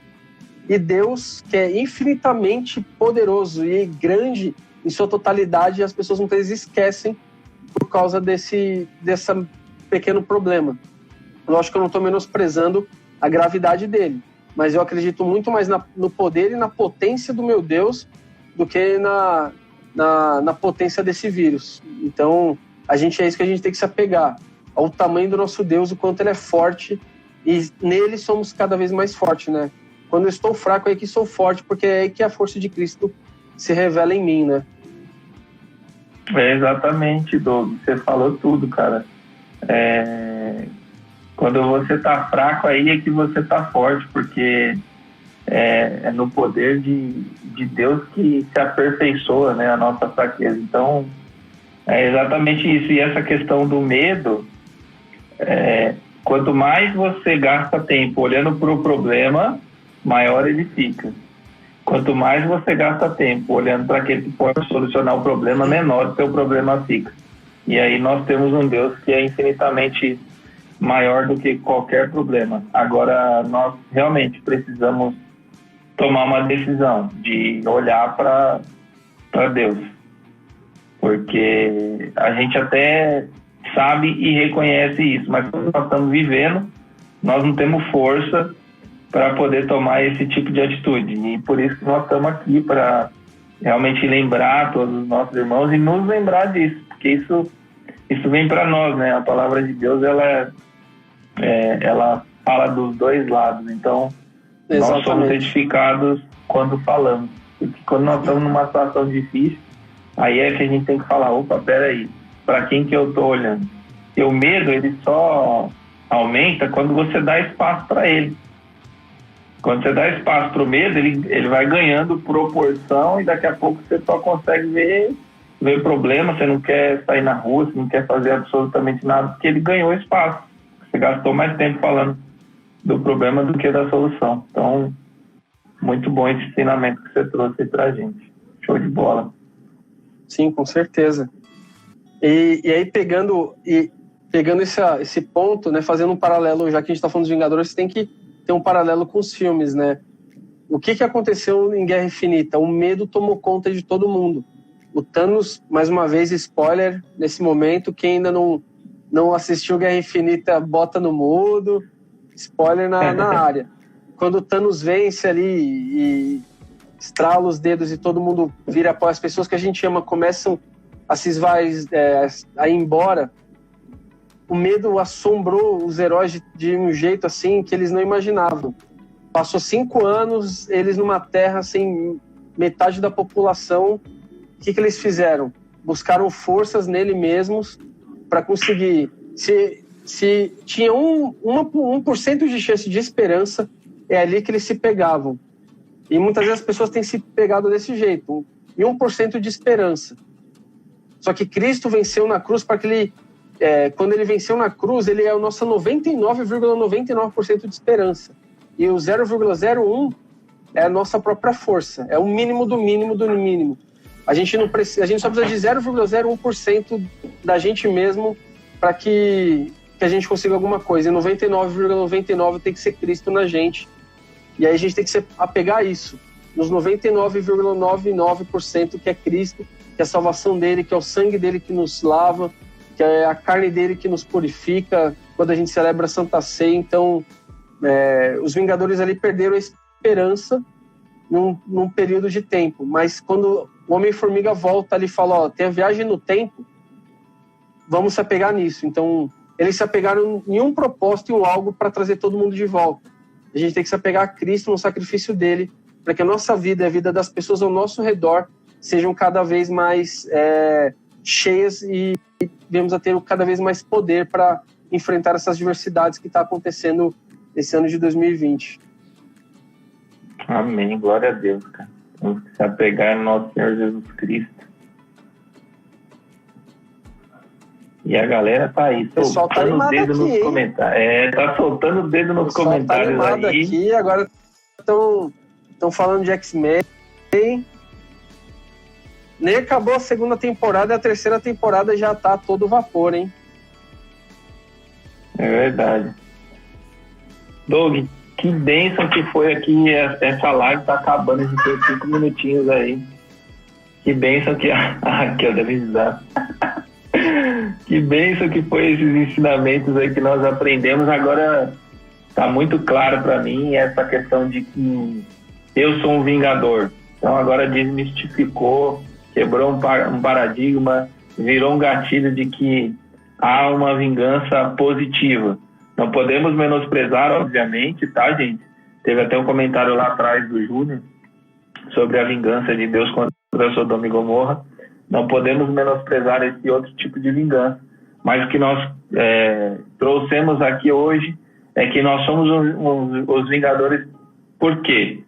E Deus, que é infinitamente poderoso e grande em sua totalidade, as pessoas muitas vezes esquecem por causa desse pequeno problema. Lógico que eu não estou menosprezando a gravidade dele, mas eu acredito muito mais no poder e na potência do meu Deus do que na potência desse vírus. Então, é isso que a gente tem que se apegar, ao tamanho do nosso Deus, o quanto ele é forte, e nele somos cada vez mais fortes, né? Quando eu estou fraco, é aí que sou forte, porque é aí que a força de Cristo se revela em mim, né? É exatamente, Doug. Você falou tudo, cara. Quando você tá fraco, aí é que você tá forte, porque é no poder de Deus que se aperfeiçoa, né, a nossa fraqueza. Então, é exatamente isso. E essa questão do medo, quanto mais você gasta tempo olhando para o problema, maior ele fica. Quanto mais você gasta tempo olhando para aquele que pode solucionar o problema, menor o seu problema fica. E aí nós temos um Deus que é infinitamente maior do que qualquer problema. Agora, nós realmente precisamos tomar uma decisão de olhar para Deus. Porque a gente até sabe e reconhece isso, mas quando nós estamos vivendo, nós não temos força para poder tomar esse tipo de atitude. E por isso que nós estamos aqui, para realmente lembrar todos os nossos irmãos e nos lembrar disso, porque isso vem para nós, né? A palavra de Deus, ela fala dos dois lados. Então, nós somos edificados quando falamos. Porque quando nós estamos numa situação difícil, aí é que a gente tem que falar, opa, peraí, para quem que eu estou olhando? E o medo, ele só aumenta quando você dá espaço para ele. Quando você dá espaço para o medo, ele vai ganhando proporção e daqui a pouco você só consegue ver problema, você não quer sair na rua, você não quer fazer absolutamente nada, porque ele ganhou espaço. Você gastou mais tempo falando do problema do que da solução. Então, muito bom esse ensinamento que você trouxe aí pra gente. Show de bola. Sim, com certeza. E aí, pegando esse ponto, né, fazendo um paralelo, já que a gente está falando dos Vingadores, você tem que ter um paralelo com os filmes, né? O que aconteceu em Guerra Infinita? O medo tomou conta de todo mundo. O Thanos, mais uma vez, spoiler, nesse momento, quem ainda não assistiu Guerra Infinita, bota no mudo, spoiler na área. Quando o Thanos vence ali e estrala os dedos e todo mundo vira após as pessoas que a gente ama começam a se a ir embora, o medo assombrou os heróis de um jeito assim que eles não imaginavam. Passou 5 anos, eles numa terra sem metade da população. O que eles fizeram? Buscaram forças nele mesmos para conseguir. Se tinha 1% de chance de esperança, é ali que eles se pegavam. E muitas vezes as pessoas têm se pegado desse jeito. E 1% de esperança. Só que Cristo venceu na cruz para que ele... quando ele venceu na cruz, ele é o nosso 99,99% de esperança. E o 0,01 é a nossa própria força. É o mínimo do mínimo do mínimo. A gente só precisa de 0,01% da gente mesmo para que a gente consiga alguma coisa. E 99,99 tem que ser Cristo na gente. E aí a gente tem que se apegar a isso. Nos 99,99% que é Cristo, que é a salvação dele, que é o sangue dele que nos lava, que é a carne dele que nos purifica quando a gente celebra a Santa Ceia. Então, os Vingadores ali perderam a esperança num período de tempo. Mas quando o Homem-Formiga volta ali e fala, tem a viagem no tempo, vamos se apegar nisso. Então, eles se apegaram em um propósito e um algo para trazer todo mundo de volta. A gente tem que se apegar a Cristo no sacrifício dele, para que a nossa vida e a vida das pessoas ao nosso redor sejam cada vez mais cheias e venhamos a ter cada vez mais poder para enfrentar essas diversidades que está acontecendo esse ano de 2020. Amém, glória a Deus, cara. Vamos se apegar no nosso Senhor Jesus Cristo. E a galera tá aí, soltando o dedo nos comentários. Tá soltando o dedo nos comentários tá aí. Aqui, agora estão falando de X-Men. Nem acabou a segunda temporada, a terceira temporada já tá a todo vapor, hein? É verdade. Doug, que bênção que foi aqui, essa live tá acabando, a gente tem 5 minutinhos aí. Que bênção que a Raquel deve usar. Que bênção que foi esses ensinamentos aí que nós aprendemos. Agora tá muito claro para mim essa questão de que eu sou um vingador. Então agora desmistificou, quebrou um paradigma, virou um gatilho de que há uma vingança positiva. Não podemos menosprezar, obviamente, tá, gente? Teve até um comentário lá atrás do Júnior, sobre a vingança de Deus contra Sodoma e Gomorra. Não podemos menosprezar esse outro tipo de vingança, mas o que nós trouxemos aqui hoje é que nós somos os vingadores. Por quê?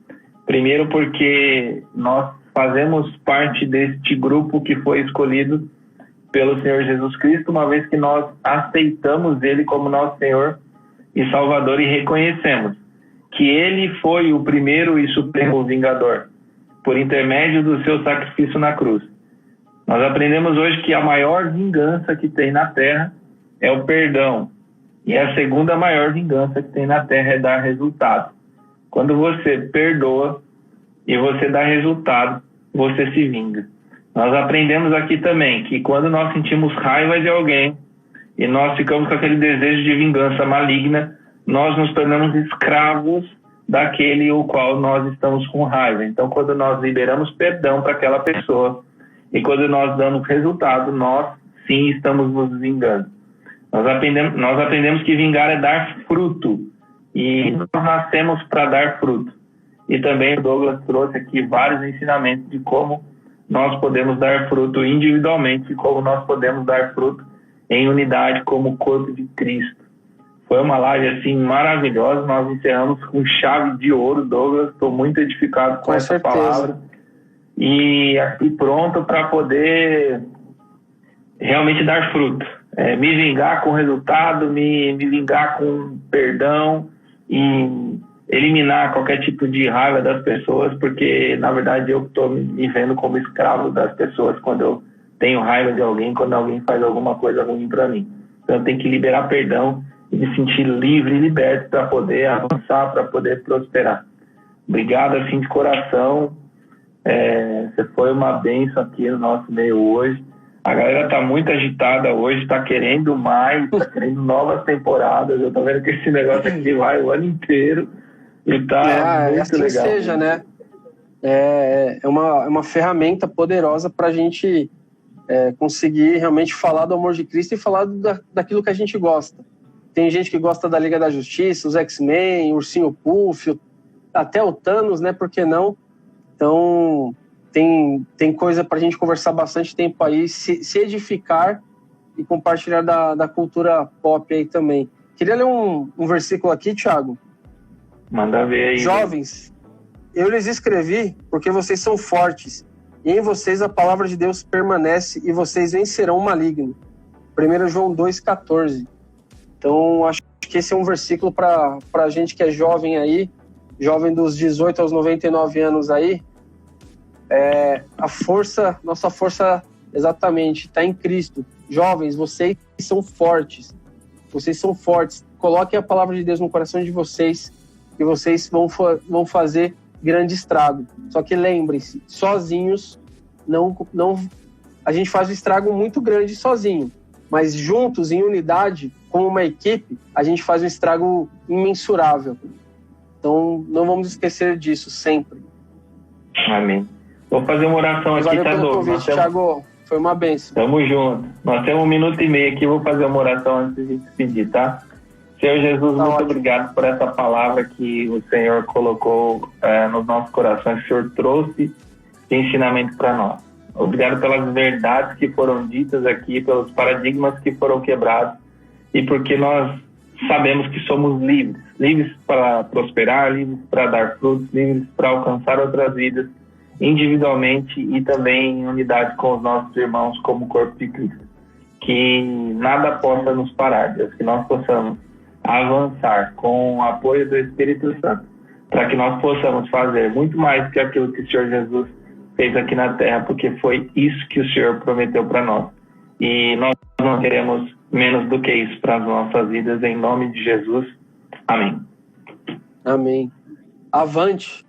Primeiro, porque nós fazemos parte deste grupo que foi escolhido pelo Senhor Jesus Cristo, uma vez que nós aceitamos Ele como nosso Senhor e Salvador e reconhecemos que Ele foi o primeiro e supremo vingador, por intermédio do seu sacrifício na cruz. Nós aprendemos hoje que a maior vingança que tem na terra é o perdão. E a segunda maior vingança que tem na terra é dar resultado. Quando você perdoa e você dá resultado, você se vinga. Nós aprendemos aqui também que quando nós sentimos raiva de alguém e nós ficamos com aquele desejo de vingança maligna, nós nos tornamos escravos daquele o qual nós estamos com raiva. Então, quando nós liberamos perdão para aquela pessoa e quando nós damos resultado, nós sim estamos nos vingando. Nós aprendemos que vingar é dar fruto e nós nascemos para dar fruto. E também o Douglas trouxe aqui vários ensinamentos de como nós podemos dar fruto individualmente e como nós podemos dar fruto em unidade como corpo de Cristo. Foi uma live assim maravilhosa, nós encerramos com chave de ouro, Douglas, estou muito edificado com essa palavra e aqui pronto para poder realmente dar fruto, me vingar com resultado, me vingar com perdão e eliminar qualquer tipo de raiva das pessoas, porque na verdade eu estou me vendo como escravo das pessoas quando eu tenho raiva de alguém, quando alguém faz alguma coisa ruim para mim. Então eu tenho que liberar perdão e me sentir livre e liberto para poder avançar, para poder prosperar. Obrigado assim de coração, você foi uma bênção aqui no nosso meio hoje. A galera tá muito agitada hoje, tá querendo mais, tá querendo novas temporadas. Eu tô vendo que esse negócio aqui vai o ano inteiro e tá muito assim legal. Seja, né? É uma ferramenta poderosa para a gente conseguir realmente falar do amor de Cristo e falar daquilo que a gente gosta. Tem gente que gosta da Liga da Justiça, os X-Men, Ursinho Puff, até o Thanos, né? Por que não? Então, tem coisa para a gente conversar bastante tempo aí, se edificar e compartilhar da cultura pop aí também. Queria ler um versículo aqui, Thiago. Manda ver aí. Jovens, eu lhes escrevi porque vocês são fortes, e em vocês a palavra de Deus permanece e vocês vencerão o maligno. 1 João 2,14. Então, acho que esse é um versículo para a gente que é jovem aí, jovem dos 18 aos 99 anos aí. Nossa força exatamente está em Cristo. Jovens, vocês são fortes. Vocês são fortes. Coloquem a palavra de Deus no coração de vocês e vocês vão fazer grande estrago. Só que lembrem-se, sozinhos, não, a gente faz um estrago muito grande sozinho. Mas juntos, em unidade, como uma equipe, a gente faz um estrago imensurável. Então, não vamos esquecer disso sempre. Amém. Vou fazer uma oração aqui, Valeu tá, pelo convite, Thiago. Foi uma bênção. Tamo junto. Nós temos 1 minuto e meio aqui, vou fazer uma oração antes de despedir, tá? Senhor Jesus, muito obrigado por essa palavra que o Senhor colocou nos nossos corações, que o Senhor trouxe de ensinamento para nós. Obrigado pelas verdades que foram ditas aqui, pelos paradigmas que foram quebrados e porque nós sabemos que somos livres. Livres para prosperar, livres para dar frutos, livres para alcançar outras vidas individualmente e também em unidade com os nossos irmãos como corpo de Cristo. Que nada possa nos parar, Deus, que nós possamos avançar com o apoio do Espírito Santo, para que nós possamos fazer muito mais que aquilo que o Senhor Jesus fez aqui na terra, porque foi isso que o Senhor prometeu para nós. E nós não queremos menos do que isso para as nossas vidas, em nome de Jesus. Amém. Amém. Avante.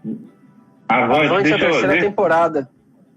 Avante A terceira temporada.